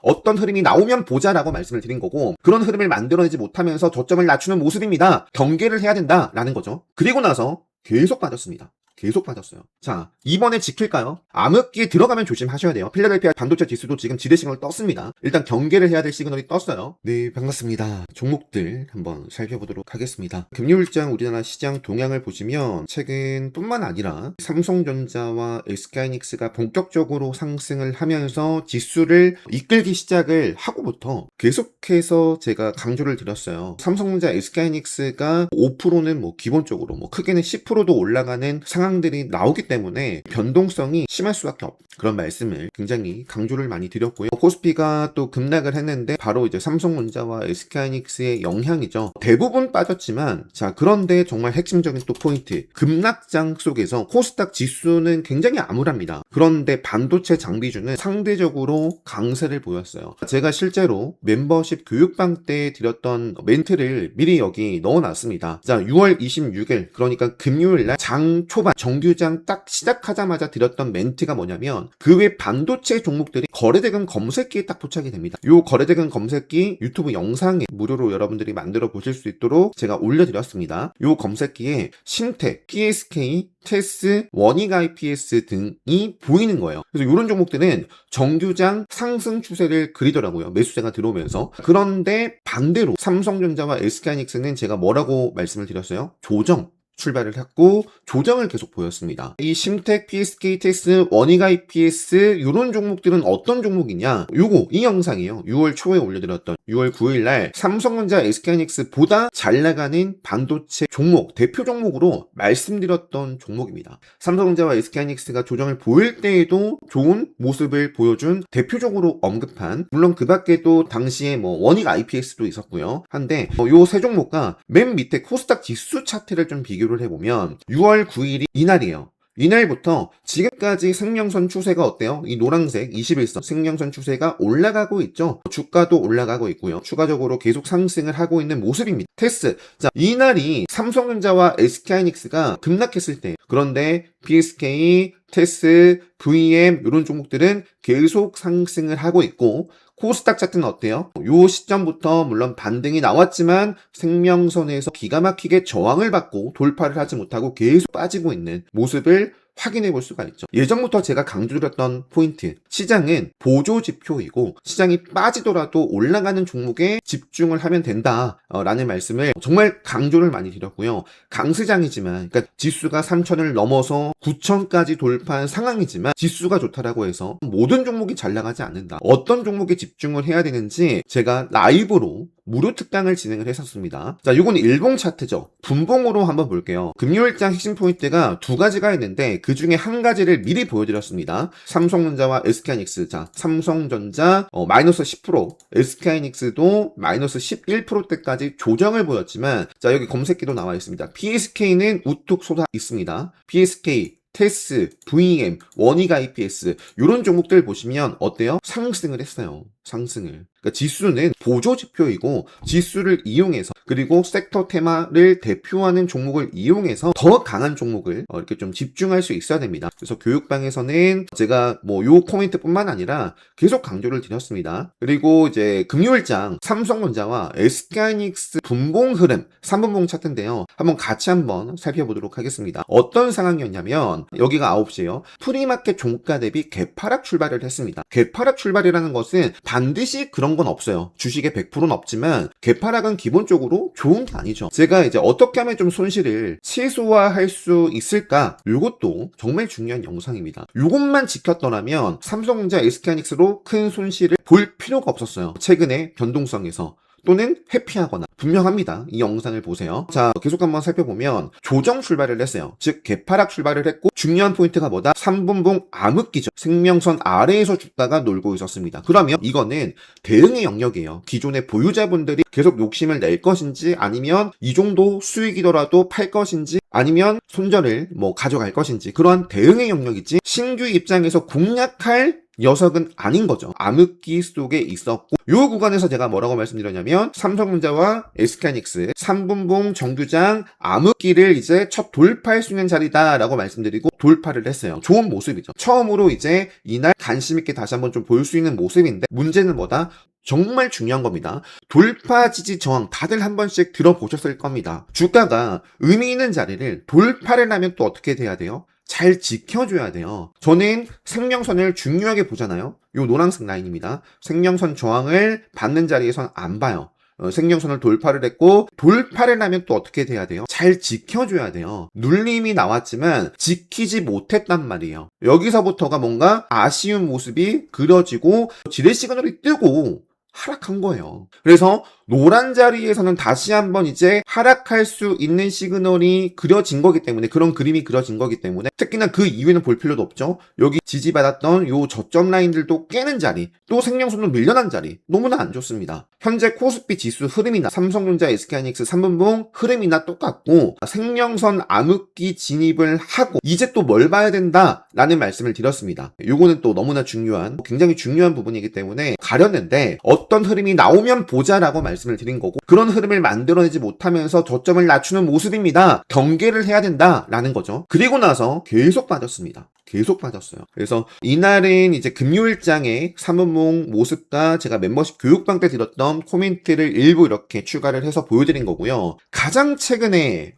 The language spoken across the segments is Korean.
어떤 흐름이 나오면 보자라고 말씀을 드린 거고, 그런 흐름을 만들어내지 못하면서 저점을 낮추는 모습입니다. 경계를 해야 된다라는 거죠. 그리고 나서 계속 빠졌습니다. 계속 빠졌어요. 자, 이번에 지킬까요? 암흑기에 들어가면 조심하셔야 돼요. 필라델피아 반도체 지수도 지금 지대 시그널 떴습니다. 일단 경계를 해야 될 시그널이 떴어요. 네, 반갑습니다. 종목들 한번 살펴보도록 하겠습니다. 금요일장 우리나라 시장 동향을 보시면 최근뿐만 아니라 삼성전자와 SK하이닉스가 본격적으로 상승을 하면서 지수를 이끌기 시작을 하고부터 계속해서 제가 강조를 드렸어요. 삼성전자, SK하이닉스가 5%는 뭐 기본적으로 크게는 10%도 올라가는 상황들이 나오기 때문에 변동성이 심할 수밖에 없다. 그런 말씀을 굉장히 강조를 많이 드렸고요. 코스피가 또 급락을 했는데 바로 이제 삼성전자와 SK하이닉스의 영향이죠. 대부분 빠졌지만, 자, 그런데 정말 핵심적인 또 포인트, 급락장 속에서 코스닥 지수는 굉장히 암울합니다. 그런데 반도체 장비주는 상대적으로 강세를 보였어요. 제가 실제로 멤버십 교육방 때 드렸던 멘트를 미리 여기 넣어놨습니다. 자, 6월 26일 그러니까 금요일날 장 초반 정규장 딱 시작하자마자 드렸던 멘트가 뭐냐면, 그 외 반도체 종목들이 거래대금 검색기에 딱 포착이 됩니다. 요 거래대금 검색기 유튜브 영상에 무료로 여러분들이 만들어 보실 수 있도록 제가 올려드렸습니다. 요 검색기에 신텍, PSK, 테스, 원익 IPS 등이 보이는 거예요. 그래서 이런 종목들은 정규장 상승 추세를 그리더라고요. 매수세가 들어오면서. 그런데 반대로 삼성전자와 SK하이닉스는 제가 뭐라고 말씀을 드렸어요? 조정 출발을 했고 조정을 계속 보였습니다. 이 심텍, PSK, 테스, 원익 IPS 이런 종목들은 어떤 종목이냐? 이 영상이에요. 6월 초에 올려드렸던 6월 9일날 삼성전자, SK하이닉스보다 잘 나가는 반도체 종목, 대표 종목으로 말씀드렸던 종목입니다. 삼성전자와 SK하이닉스가 조정을 보일 때에도 좋은 모습을 보여준 대표적으로 언급한, 물론 그 밖에도 당시에 원익 IPS도 있었고요. 한데 요 세 종목과 맨 밑에 코스닥 지수 차트를 좀 비교를 해보면 6월 9일이 이날이에요. 이날부터 지금까지 생명선 추세가 어때요? 이 노란색 21선 생명선 추세가 올라가고 있죠. 주가도 올라가고 있고요. 추가적으로 계속 상승을 하고 있는 모습입니다. 테스, 자, 이날이 삼성전자와 SK하이닉스가 급락했을 때, 그런데 PSK, 테스, VM 이런 종목들은 계속 상승을 하고 있고, 코스닥 차트는 어때요? 요 시점부터 물론 반등이 나왔지만 생명선에서 기가 막히게 저항을 받고 돌파를 하지 못하고 계속 빠지고 있는 모습을 확인해 볼 수가 있죠. 예전부터 제가 강조드렸던 포인트, 시장은 보조 지표이고 시장이 빠지더라도 올라가는 종목에 집중을 하면 된다라는 말씀을 정말 강조를 많이 드렸고요. 강세장이지만, 그러니까 지수가 3,000을 넘어서 9,000까지 돌파한 상황이지만 지수가 좋다라고 해서 모든 종목이 잘 나가지 않는다. 어떤 종목에 집중을 해야 되는지 제가 라이브로 무료 특강을 진행을 했었습니다. 자, 이건 일봉 차트죠. 분봉으로 한번 볼게요. 금요일장 핵심 포인트가 두 가지가 있는데 그 중에 한 가지를 미리 보여드렸습니다. 삼성전자와 SK하이닉스. 자, 삼성전자 마이너스 10%, SK하이닉스도 마이너스 11%대까지 조정을 보였지만, 자, 여기 검색기도 나와 있습니다. PSK는 우뚝 솟아 있습니다. PSK, 테스, VM, 원익 IPS 이런 종목들 보시면 어때요? 상승을 했어요. 상승을. 그러니까 지수는 보조 지표이고 지수를 이용해서, 그리고 섹터 테마를 대표하는 종목을 이용해서 더 강한 종목을 이렇게 좀 집중할 수 있어야 됩니다. 그래서 교육방에서는 제가 요 코멘트뿐만 아니라 계속 강조를 드렸습니다. 그리고 이제 금요일장 삼성전자와 SK하이닉스 분봉 흐름 3분봉 차트인데요. 한번 살펴보도록 하겠습니다. 어떤 상황이었냐면, 여기가 9시에요. 프리마켓 종가 대비 개파락 출발을 했습니다. 개파락 출발이라는 것은 반드시 그런 건 없어요. 주식의 100%는 없지만 개파락은 기본적으로 좋은 게 아니죠. 제가 이제 어떻게 하면 좀 손실을 최소화할 수 있을까? 이것도 정말 중요한 영상입니다. 이것만 지켰더라면 삼성전자, SK하이닉스로 큰 손실을 볼 필요가 없었어요. 최근에 변동성에서. 또는 회피하거나 분명합니다. 이 영상을 보세요. 자, 계속 한번 살펴보면 조정 출발을 했어요. 즉 개파락 출발을 했고, 중요한 포인트가 뭐다? 3분봉 암흑기죠. 생명선 아래에서 주가가 놀고 있었습니다. 그러면 이거는 대응의 영역이에요. 기존의 보유자분들이 계속 욕심을 낼 것인지, 아니면 이 정도 수익이더라도 팔 것인지, 아니면 손절을 가져갈 것인지, 그러한 대응의 영역이지 신규 입장에서 공략할 녀석은 아닌 거죠. 암흑기 속에 있었고 이 구간에서 제가 뭐라고 말씀드렸냐면 삼성전자와 SK하이닉스 3분봉 정규장 암흑기를 이제 첫 돌파할 수 있는 자리다라고 말씀드리고 돌파를 했어요. 좋은 모습이죠. 처음으로 이제 이날 관심 있게 다시 한번 좀 볼 수 있는 모습인데 문제는 뭐다? 정말 중요한 겁니다. 돌파 지지 저항 다들 한 번씩 들어보셨을 겁니다. 주가가 의미 있는 자리를 돌파를 하면 또 어떻게 돼야 돼요? 잘 지켜줘야 돼요. 저는 생명선을 중요하게 보잖아요. 요 노란색 라인입니다. 생명선 저항을 받는 자리에선 안 봐요. 생명선을 돌파를 했고 돌파를 하면 또 어떻게 돼야 돼요? 잘 지켜줘야 돼요. 눌림이 나왔지만 지키지 못했단 말이에요. 여기서부터가 뭔가 아쉬운 모습이 그려지고 지뢰 시그널이 뜨고 하락한 거예요. 그래서 노란 자리에서는 다시 한번 이제 하락할 수 있는 시그널이 그려진 거기 때문에 그런 그림이 그려진 거기 때문에 특히나 그 이후에는 볼 필요도 없죠. 여기 지지받았던 요 저점 라인들도 깨는 자리 또 생명선도 밀려난 자리 너무나 안 좋습니다. 현재 코스피 지수 흐름이나 삼성전자 SK하이닉스 3분봉 흐름이나 똑같고 생명선 암흑기 진입을 하고 이제 또 뭘 봐야 된다라는 말씀을 드렸습니다. 요거는 또 너무나 중요한 굉장히 중요한 부분이기 때문에 가렸는데 어떤 흐름이 나오면 보자라고 말씀을 드린 거고 그런 흐름을 만들어내지 못하면서 저점을 낮추는 모습입니다. 경계를 해야 된다라는 거죠. 그리고 나서 계속 빠졌습니다. 계속 빠졌어요. 그래서 이날은 이제 금요일장의 3분봉 모습과 제가 멤버십 교육방 때 드렸던 코멘트를 일부 이렇게 추가를 해서 보여드린 거고요. 가장 최근에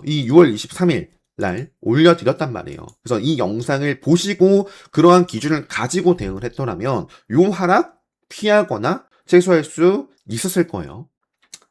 이 6월 23일 날 올려드렸단 말이에요. 그래서 이 영상을 보시고 그러한 기준을 가지고 대응을 했더라면 요 하락 피하거나 최소화할 수 있었을 거예요.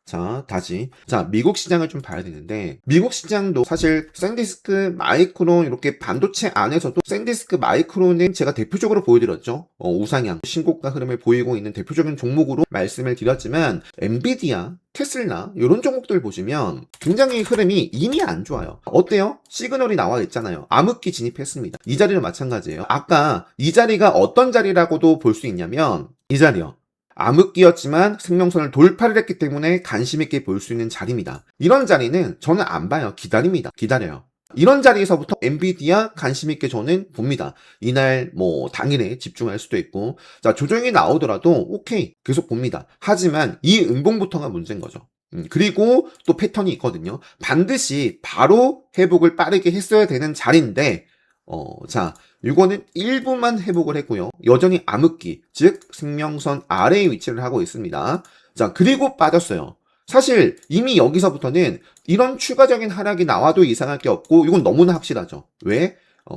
자, 다시. 자, 미국 시장을 좀 봐야 되는데, 미국 시장도 사실 샌디스크 마이크론, 이렇게 반도체 안에서도 샌디스크 마이크론은 제가 대표적으로 보여드렸죠. 우상향, 신고가 흐름을 보이고 있는 대표적인 종목으로 말씀을 드렸지만, 엔비디아, 테슬라, 이런 종목들 보시면 굉장히 흐름이 이미 안 좋아요. 어때요? 시그널이 나와 있잖아요. 암흑기 진입했습니다. 이 자리는 마찬가지예요. 아까 이 자리가 어떤 자리라고도 볼 수 있냐면, 이 자리요. 암흑기였지만 생명선을 돌파를 했기 때문에 관심 있게 볼 수 있는 자리입니다. 이런 자리는 저는 안 봐요. 기다립니다. 기다려요. 이런 자리에서부터 엔비디아 관심 있게 저는 봅니다. 이날 뭐 당일에 집중할 수도 있고 자 조정이 나오더라도 오케이 계속 봅니다. 하지만 이 음봉부터가 문제인 거죠. 그리고 또 패턴이 있거든요. 반드시 바로 회복을 빠르게 했어야 되는 자리인데 자 이거는 일부만 회복을 했고요. 여전히 암흑기, 즉 생명선 아래에 위치를 하고 있습니다. 자, 그리고 빠졌어요. 사실 이미 여기서부터는 이런 추가적인 하락이 나와도 이상할 게 없고 이건 너무나 확실하죠. 왜?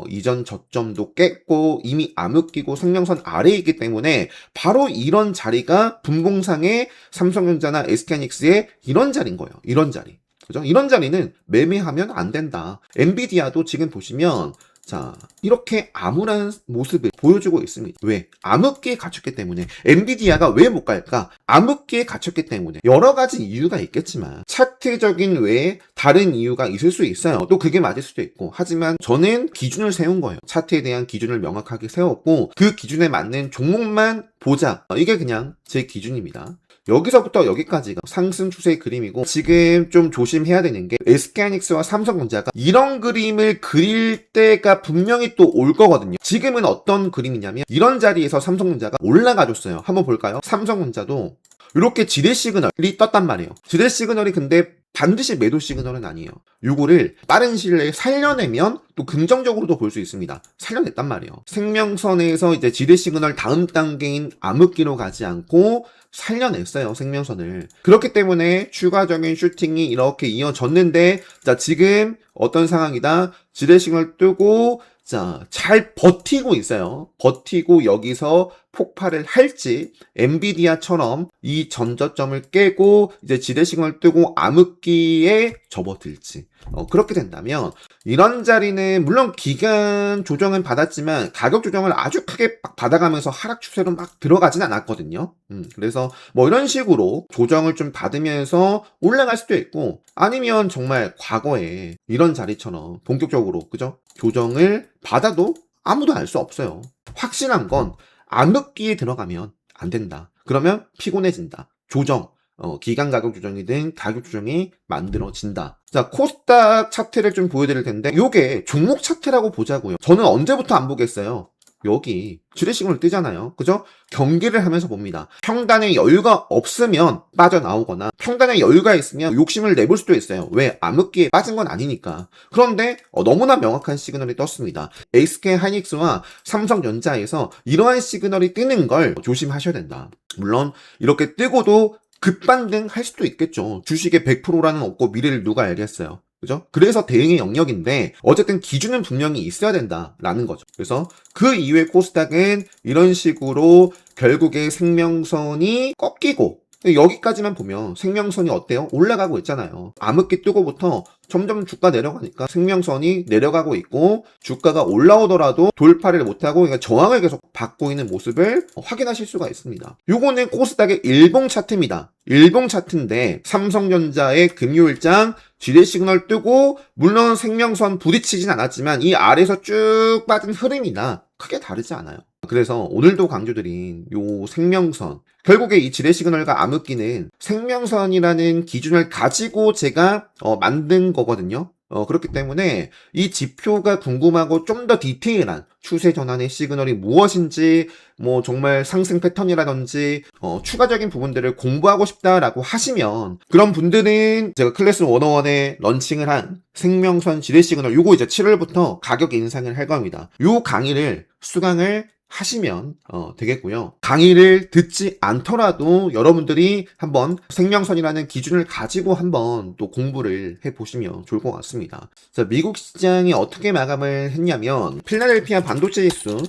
이전 저점도 깼고 이미 암흑기고 생명선 아래에 있기 때문에 바로 이런 자리가 분봉상의 삼성전자나 SK하이닉스의 이런 자리인 거예요. 이런 자리. 그죠? 이런 자리는 매매하면 안 된다. 엔비디아도 지금 보시면 자, 이렇게 암울한 모습을 보여주고 있습니다. 왜? 암흑기에 갇혔기 때문에. 엔비디아가 왜 못 갈까? 암흑기에 갇혔기 때문에. 여러 가지 이유가 있겠지만 차트적인 외에 다른 이유가 있을 수 있어요. 또 그게 맞을 수도 있고. 하지만 저는 기준을 세운 거예요. 차트에 대한 기준을 명확하게 세웠고 그 기준에 맞는 종목만 보자. 이게 그냥 제 기준입니다. 여기서부터 여기까지가 상승 추세의 그림이고 지금 좀 조심해야 되는 게 SK하이닉스와 삼성전자가 이런 그림을 그릴 때가 분명히 또 올 거거든요. 지금은 어떤 그림이냐면 이런 자리에서 삼성전자가 올라가줬어요. 한번 볼까요? 삼성전자도 이렇게 지뢰 시그널이 떴단 말이에요. 지뢰 시그널이 근데 반드시 매도 시그널은 아니에요. 요거를 빠른 시일 내에 살려내면 또 긍정적으로도 볼 수 있습니다. 살려냈단 말이에요. 생명선에서 이제 지뢰 시그널 다음 단계인 암흑기로 가지 않고 살려냈어요. 생명선을. 그렇기 때문에 추가적인 슈팅이 이렇게 이어졌는데 자 지금 어떤 상황이다. 지뢰 시그널 뜨고 자, 잘 버티고 있어요. 버티고 여기서 폭발을 할지 엔비디아처럼 이 전저점을 깨고 이제 지뢰 시그널 뜨고 암흑기에 접어들지 그렇게 된다면 이런 자리는 물론 기간 조정은 받았지만 가격 조정을 아주 크게 막 받아가면서 하락 추세로 막 들어가진 않았거든요. 그래서 뭐 이런 식으로 조정을 좀 받으면서 올라갈 수도 있고 아니면 정말 과거에 이런 자리처럼 본격적으로 그죠? 조정을 받아도 아무도 알 수 없어요. 확실한 건 암흑기에 들어가면 안 된다. 그러면 피곤해진다. 조정, 기간 가격 조정이든 가격 조정이 만들어진다. 자, 코스닥 차트를 좀 보여드릴 텐데 요게 종목 차트라고 보자고요. 저는 언제부터 안 보겠어요? 여기 지레시그널 뜨잖아요. 그죠? 경계를 하면서 봅니다. 평단에 여유가 없으면 빠져나오거나 평단에 여유가 있으면 욕심을 내볼 수도 있어요. 왜? 암흑기에 빠진 건 아니니까. 그런데 너무나 명확한 시그널이 떴습니다. SK 하이닉스와 삼성전자에서 이러한 시그널이 뜨는 걸 조심하셔야 된다. 물론 이렇게 뜨고도 급반등 할 수도 있겠죠. 주식의 100%라는 없고 미래를 누가 알겠어요. 그죠? 그래서 대응의 영역인데 어쨌든 기준은 분명히 있어야 된다라는 거죠. 그래서 그 이후에 코스닥은 이런 식으로 결국에 생명선이 꺾이고 여기까지만 보면 생명선이 어때요? 올라가고 있잖아요. 암흑기 뜨고부터 점점 주가 내려가니까 생명선이 내려가고 있고 주가가 올라오더라도 돌파를 못하고 그러니까 저항을 계속 받고 있는 모습을 확인하실 수가 있습니다. 요거는 코스닥의 일봉 차트입니다. 일봉 차트인데 삼성전자의 금요일장 지뢰 시그널 뜨고 물론 생명선 부딪히진 않았지만 이 아래에서 쭉 빠진 흐름이나 크게 다르지 않아요. 그래서 오늘도 강조드린 요 생명선 결국에 이 지뢰 시그널과 암흑기는 생명선이라는 기준을 가지고 제가 만든 거거든요. 그렇기 때문에 이 지표가 궁금하고 좀 더 디테일한 추세 전환의 시그널이 무엇인지 뭐 정말 상승 패턴이라든지 추가적인 부분들을 공부하고 싶다라고 하시면 그런 분들은 제가 클래스 101에 런칭을 한 생명선 지뢰 시그널 요거 이제 7월부터 가격 인상을 할 겁니다. 요 강의를 수강을 하시면 되겠고요. 강의를 듣지 않더라도 여러분들이 한번 생명선이라는 기준을 가지고 한번 또 공부를 해보시면 좋을 것 같습니다. 자, 미국 시장이 어떻게 마감을 했냐면 필라델피아 반도체 지수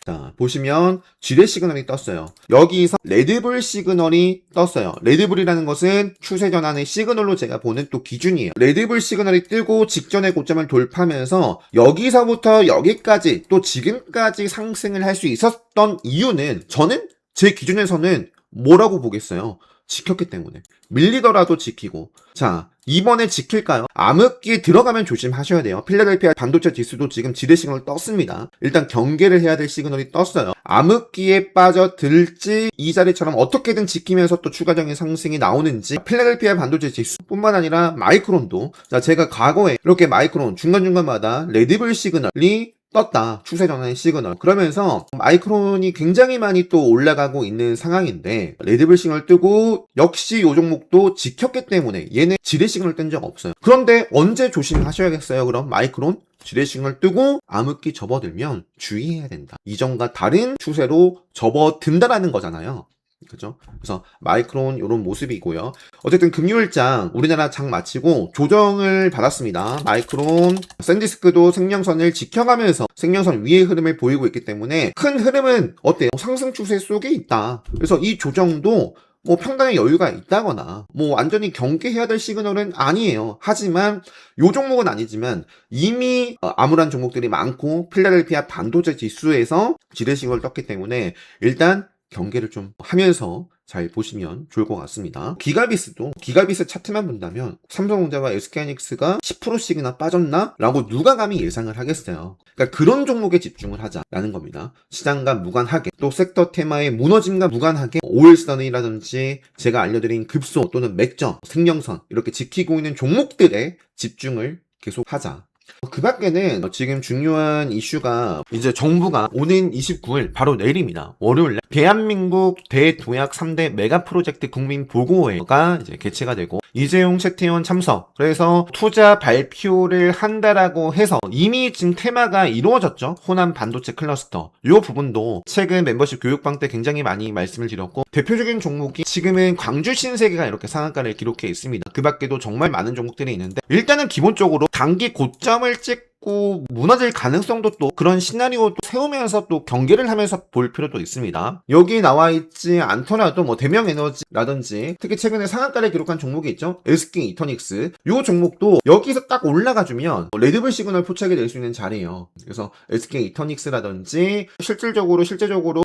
자, 보시면 지뢰 시그널이 떴어요. 여기서 레드불 시그널이 떴어요. 레드불이라는 것은 추세 전환의 시그널로 제가 보는 또 기준이에요. 레드불 시그널이 뜨고 직전의 고점을 돌파하면서 여기서부터 여기까지 또 지금까지 상승을 할 수 있었던 이유는 저는 제 기준에서는 뭐라고 보겠어요? 지켰기 때문에. 밀리더라도 지키고. 자, 이번에 지킬까요? 암흑기에 들어가면 조심하셔야 돼요. 필라델피아 반도체 지수도 지금 지뢰 시그널 떴습니다. 일단 경계를 해야 될 시그널이 떴어요. 암흑기에 빠져들지 이 자리처럼 어떻게든 지키면서 또 추가적인 상승이 나오는지 필라델피아 반도체 지수뿐만 아니라 마이크론도 자, 제가 과거에 이렇게 마이크론 중간중간마다 레드불 시그널이 떴다. 추세 전환의 시그널. 그러면서 마이크론이 굉장히 많이 또 올라가고 있는 상황인데 레드불 시그널 뜨고 역시 이 종목도 지켰기 때문에 얘네 지뢰 시그널 뜬 적 없어요. 그런데 언제 조심하셔야겠어요? 그럼 마이크론 지뢰 시그널 뜨고 암흑기 접어들면 주의해야 된다. 이전과 다른 추세로 접어든다라는 거잖아요. 그죠? 그래서 마이크론 이런 모습이고요. 어쨌든 금요일장 우리나라 장 마치고 조정을 받았습니다. 마이크론, 샌디스크도 생명선을 지켜가면서 생명선 위의 흐름을 보이고 있기 때문에 큰 흐름은 어때요? 상승 추세 속에 있다. 그래서 이 조정도 뭐 평단의 여유가 있다거나 뭐 완전히 경계해야 될 시그널은 아니에요. 하지만 요 종목은 아니지만 이미 암울한 종목들이 많고 필라델피아 반도체 지수에서 지뢰 시그널을 떴기 때문에 일단 경계를 좀 하면서 잘 보시면 좋을 것 같습니다. 기가비스 차트만 본다면 삼성전자와 SK하이닉스가 10%씩이나 빠졌나? 라고 누가 감히 예상을 하겠어요. 그러니까 그런 종목에 집중을 하자라는 겁니다. 시장과 무관하게 또 섹터 테마의 무너짐과 무관하게 오일선이라든지 제가 알려드린 급소 또는 맥점, 생명선 이렇게 지키고 있는 종목들에 집중을 계속 하자. 그 밖에는 지금 중요한 이슈가 이제 정부가 오는 29일 바로 내일입니다. 월요일에 대한민국 대도약 3대 메가 프로젝트 국민 보고회가 이제 개최가 되고 이재용 최태원 참석 그래서 투자 발표를 한다라고 해서 이미 지금 테마가 이루어졌죠. 호남 반도체 클러스터 이 부분도 최근 멤버십 교육방 때 굉장히 많이 말씀을 드렸고 대표적인 종목이 지금은 광주 신세계가 이렇게 상한가를 기록해 있습니다. 그 밖에도 정말 많은 종목들이 있는데 일단은 기본적으로 단기 고점을 찍고 무너질 가능성도 또 그런 시나리오도 세우면서 또 경계를 하면서 볼 필요도 있습니다. 여기 나와 있지 않더라도 뭐 대명에너지라든지 특히 최근에 상한가를 기록한 종목이 있죠. SK 이터닉스 이 종목도 여기서 딱 올라가주면 레드불 시그널 포착이 될 수 있는 자리예요. 그래서 SK 이터닉스라든지 실질적으로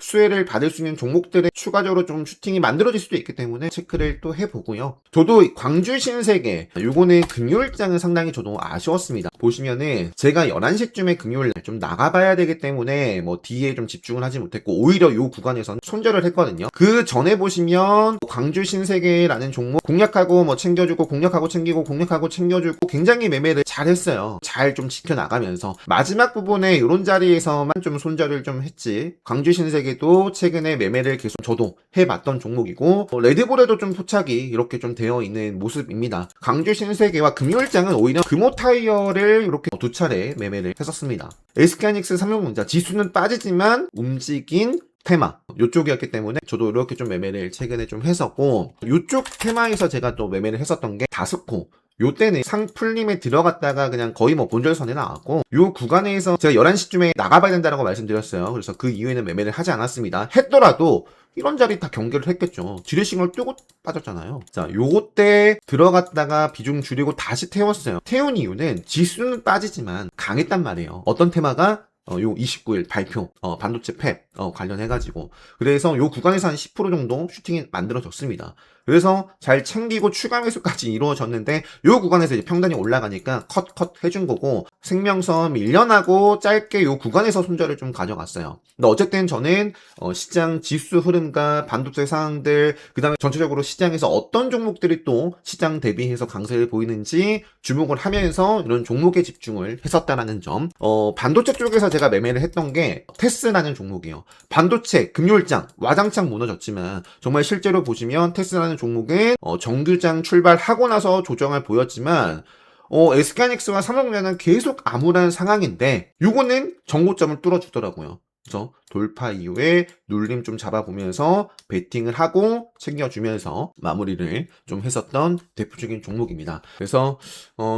수혜를 받을 수 있는 종목들에 추가적으로 좀 슈팅이 만들어질 수도 있기 때문에 체크를 또 해보고요. 저도 광주 신세계 요거는 금요일장은 상당히 저도 아쉬웠습니다. 보시면은 제가 11시쯤에 금요일 좀 나가봐야 되기 때문에 뭐 뒤에 좀 집중을 하지 못했고 오히려 요 구간에서는 손절을 했거든요. 그 전에 보시면 광주 신세계라는 종목 공략하고 뭐 챙겨주고 공략하고 챙기고 공략하고 챙겨주고 굉장히 매매를 잘했어요. 잘 좀 지켜나가면서 마지막 부분에 이런 자리에서만 좀 손절을 좀 했지. 광주 신세계도 최근에 매매를 계속 저도 해봤던 종목이고 레드볼에도 좀 포착이 이렇게 좀 되어 있는 모습입니다. 광주 신세계와 금요일장은 오히려 금호타이어를 이렇게 두 차례 매매를 했었습니다. SK하이닉스 삼성전자 지수는 빠지지만 움직인 테마 요쪽이었기 때문에 저도 이렇게 좀 매매를 최근에 좀 했었고, 요쪽 테마에서 제가 또 매매를 했었던 게 다스코. 요때는 상풀림에 들어갔다가 그냥 거의 뭐 본절선에 나왔고, 요 구간에서 제가 11시쯤에 나가봐야 된다고 말씀드렸어요. 그래서 그 이후에는 매매를 하지 않았습니다. 했더라도 이런 자리 다 경계를 했겠죠. 지뢰싱을 뜨고 빠졌잖아요. 자, 요때 들어갔다가 비중 줄이고 다시 태웠어요. 태운 이유는 지수는 빠지지만 강했단 말이에요. 어떤 테마가 요 29일 발표, 반도체 팹, 관련해가지고. 그래서 요 구간에서 한 10% 정도 슈팅이 만들어졌습니다. 그래서 잘 챙기고 추가 매수까지 이루어졌는데, 요 구간에서 이제 평단이 올라가니까 컷 해준 거고, 생명선 밀려나고 짧게 요 구간에서 손절을 좀 가져갔어요. 근데 어쨌든 저는, 시장 지수 흐름과 반도체 상황들, 그 다음에 전체적으로 시장에서 어떤 종목들이 또 시장 대비해서 강세를 보이는지 주목을 하면서 이런 종목에 집중을 했었다라는 점. 반도체 쪽에서 제가 매매를 했던 게 테스라는 종목이에요. 반도체, 금요일장, 와장창 무너졌지만 정말 실제로 보시면 테스라는 종목은 정규장 출발하고 나서 조정을 보였지만 SK하이닉스와 삼성전자는 계속 암울한 상황인데 요거는 정고점을 뚫어주더라고요. 그래서 돌파 이후에 눌림 좀 잡아보면서 베팅을 하고 챙겨주면서 마무리를 좀 했었던 대표적인 종목입니다. 그래서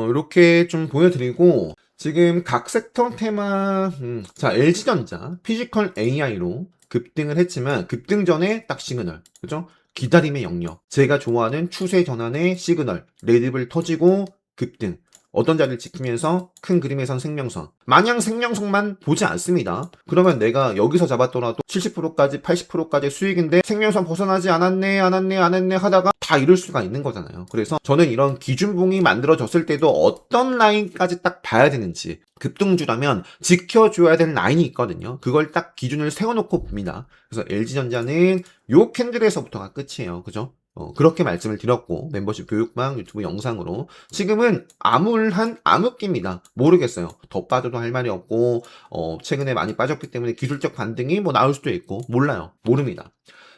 이렇게 좀 보여드리고, 지금 각 섹터 테마, 자, LG전자 피지컬 AI로 급등을 했지만 급등 전에 딱 시그널, 그죠? 기다림의 영역, 제가 좋아하는 추세 전환의 시그널, 레드불 터지고 급등, 어떤 자리를 지키면서 큰 그림에선 생명선, 마냥 생명선만 보지 않습니다. 그러면 내가 여기서 잡았더라도 70%까지 80%까지 수익인데 생명선 벗어나지 않았네 하다가 다 이룰 수가 있는 거잖아요. 그래서 저는 이런 기준봉이 만들어졌을 때도 어떤 라인까지 딱 봐야 되는지, 급등주라면 지켜줘야 될 라인이 있거든요. 그걸 딱 기준을 세워놓고 봅니다. 그래서 LG전자는 요 캔들에서부터가 끝이에요. 그죠? 그렇게 말씀을 드렸고, 멤버십 교육방 유튜브 영상으로 지금은 암울한 암흑기입니다. 모르겠어요. 더 빠져도 할 말이 없고, 최근에 많이 빠졌기 때문에 기술적 반등이 뭐 나올 수도 있고, 몰라요. 모릅니다.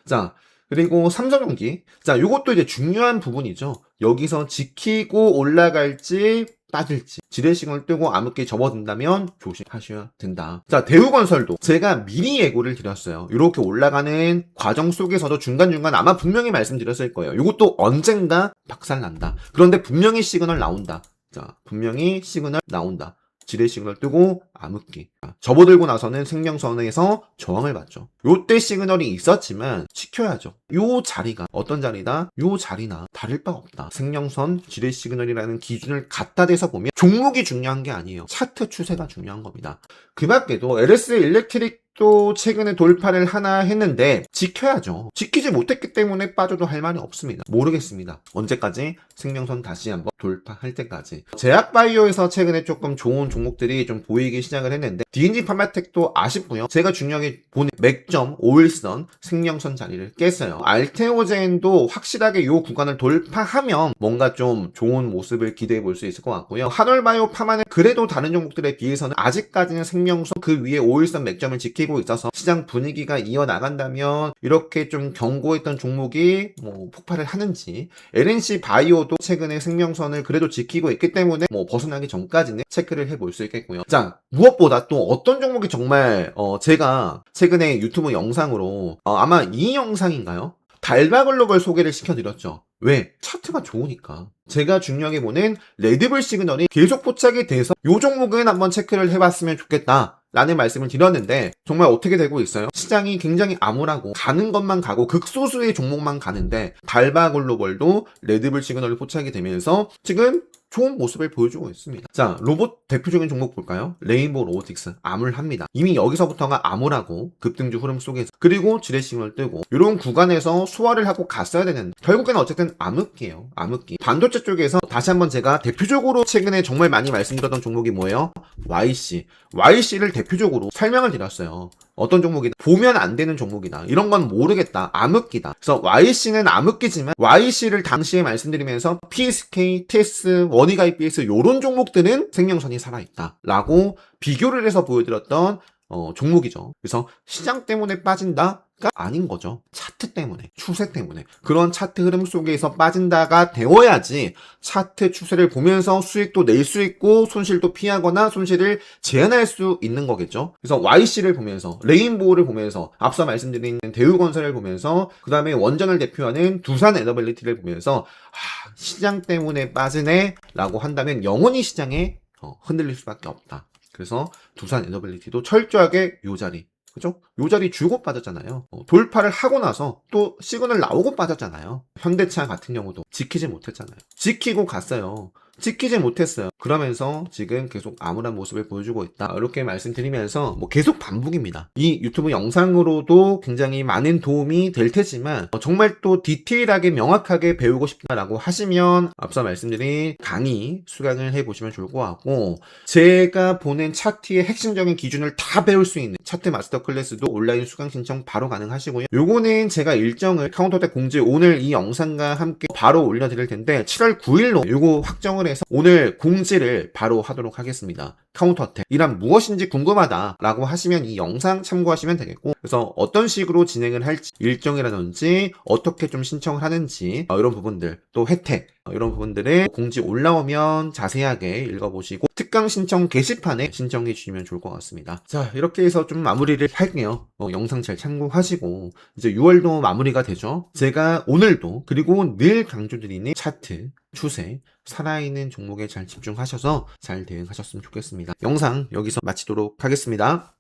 자, 그리고 삼성전기. 자, 요것도 이제 중요한 부분이죠. 여기서 지키고 올라갈지 빠질지, 지뢰싱을 뜨고 암흑기에 접어든다면 조심하셔야 된다. 자, 대우건설도 제가 미리 예고를 드렸어요. 이렇게 올라가는 과정 속에서도 중간중간 아마 분명히 말씀드렸을 거예요. 이것도 언젠가 박살난다. 그런데 분명히 시그널 나온다. 자, 분명히 시그널 나온다. 지뢰싱을 뜨고 암흑기 접어들고 나서는 생명선에서 저항을 받죠. 요때 시그널이 있었지만 지켜야죠. 요 자리가 어떤 자리다? 요 자리나 다를 바 없다. 생명선, 지뢰 시그널이라는 기준을 갖다 대서 보면 종목이 중요한 게 아니에요. 차트 추세가 중요한 겁니다. 그 밖에도 LS 일렉트릭 또 최근에 돌파를 하나 했는데 지켜야죠. 지키지 못했기 때문에 빠져도 할 말이 없습니다. 모르겠습니다. 언제까지? 생명선 다시 한번 돌파할 때까지. 제약바이오에서 최근에 조금 좋은 종목들이 좀 보이기 시작을 했는데 D&G 파마텍도 아쉽고요. 제가 중요하게 보는 맥점 5일선 생명선 자리를 깼어요. 알테오젠도 확실하게 이 구간을 돌파하면 뭔가 좀 좋은 모습을 기대해 볼 수 있을 것 같고요. 한올바이오 파마는 그래도 다른 종목들에 비해서는 아직까지는 생명선 그 위에 5일선 맥점을 지키고 있어서 시장 분위기가 이어나간다면 이렇게 좀 경고했던 종목이 뭐 폭발을 하는지, LNC 바이오도 최근에 생명선을 그래도 지키고 있기 때문에 뭐 벗어나기 전까지는 체크를 해볼 수 있겠고요. 자, 무엇보다 또 어떤 종목이 정말 제가 최근에 유튜브 영상으로 아마 이 영상인가요? 달바글로벌 소개를 시켜드렸죠. 왜? 차트가 좋으니까. 제가 중요하게 보는 레드불 시그널이 계속 포착이 돼서 이 종목은 한번 체크를 해봤으면 좋겠다 라는 말씀을 드렸는데 정말 어떻게 되고 있어요? 시장이 굉장히 암울하고 가는 것만 가고 극소수의 종목만 가는데 달바글로벌도 레드불 시그널이 포착이 되면서 지금 좋은 모습을 보여주고 있습니다. 자, 로봇 대표적인 종목 볼까요? 레인보우 로보틱스. 암울합니다. 이미 여기서부터가 암울하고 급등주 흐름 속에서, 그리고 지뢰싱을 뜨고 이런 구간에서 소화를 하고 갔어야 되는데 결국에는 어쨌든 암흑기예요. 암흑기. 반도체 쪽에서 다시 한번 제가 대표적으로 최근에 정말 많이 말씀드렸던 종목이 뭐예요? YC를 대표적으로 설명을 드렸어요. 어떤 종목이다. 보면 안 되는 종목이다. 이런 건 모르겠다. 암흑기다. 그래서 YC는 암흑기지만 YC를 당시에 말씀드리면서 PSK, TS, 원희가 EPS 요런 종목들은 생명선이 살아있다. 라고 비교를 해서 보여드렸던 종목이죠. 그래서 시장 때문에 빠진다가 아닌 거죠. 차트 때문에, 추세 때문에. 그런 차트 흐름 속에서 빠진다가 되어야지 차트 추세를 보면서 수익도 낼 수 있고 손실도 피하거나 손실을 제한할 수 있는 거겠죠. 그래서 YC를 보면서, 레인보우를 보면서, 앞서 말씀드린 대우건설을 보면서, 그 다음에 원전을 대표하는 두산 에너빌리티를 보면서 시장 때문에 빠지네 라고 한다면 영원히 시장에 흔들릴 수밖에 없다. 그래서 두산 에너빌리티도 철저하게 요 자리, 그죠? 요 자리 주고 빠졌잖아요. 돌파를 하고 나서 또 시그널 나오고 빠졌잖아요. 현대차 같은 경우도 지키지 못했잖아요. 지키고 갔어요. 지키지 못했어요. 그러면서 지금 계속 암울한 모습을 보여주고 있다. 이렇게 말씀드리면서 계속 반복입니다. 이 유튜브 영상으로도 굉장히 많은 도움이 될 테지만 정말 또 디테일하게 명확하게 배우고 싶다라고 하시면 앞서 말씀드린 강의 수강을 해보시면 좋을 것 같고, 제가 보낸 차트의 핵심적인 기준을 다 배울 수 있는 차트 마스터 클래스도 온라인 수강 신청 바로 가능하시고요. 요거는 제가 일정을 카운터대 공지 오늘 이 영상과 함께 바로 올려드릴 텐데 7월 9일로 요거 확정을 해서 오늘 공지를 바로 하도록 하겠습니다. 카운터택 이란 무엇인지 궁금하다라고 하시면 이 영상 참고하시면 되겠고, 그래서 어떤 식으로 진행을 할지, 일정이라든지 어떻게 좀 신청을 하는지 이런 부분들, 또 혜택 이런 부분들을 공지 올라오면 자세하게 읽어보시고 특강 신청 게시판에 신청해 주시면 좋을 것 같습니다. 자, 이렇게 해서 좀 마무리를 할게요. 영상 잘 참고하시고 이제 6월도 마무리가 되죠. 제가 오늘도 그리고 늘 강조드리는 차트, 추세, 살아있는 종목에 잘 집중하셔서 잘 대응하셨으면 좋겠습니다. 영상 여기서 마치도록 하겠습니다.